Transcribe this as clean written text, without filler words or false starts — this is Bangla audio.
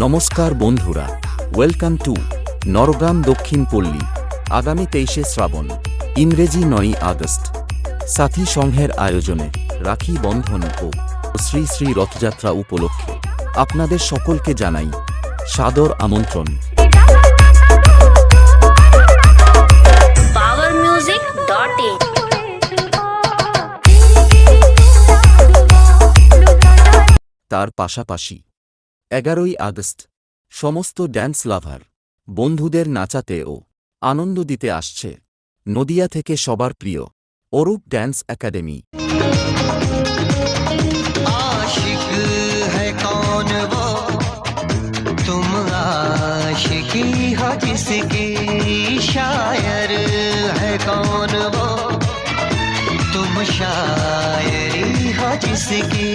নমস্কার বন্ধুরা, ওয়েলকাম টু নরগ্রাম দক্ষিণ পল্লী। আগামী 23শে শ্রাবণ, ইংরেজি 9ই আগস্ট, সাথী সংঘের আয়োজনে রাখি বন্ধন ও শ্রী শ্রী রথযাত্রা উপলক্ষে আপনাদের সকলকে জানাই সাদর আমন্ত্রণ। powermusic.in তার পাশাপাশি 11ই আগস্ট সমস্ত ড্যান্স লাভার বন্ধুদের নাচাতে ও আনন্দ দিতে আসছে নদিয়া থেকে সবার প্রিয় অরূপ ড্যান্স একাডেমি। आशिक है कौन वो तुम आशिकी हो जिसकी शायर है कौन वो तुम शायरी हो जिसकी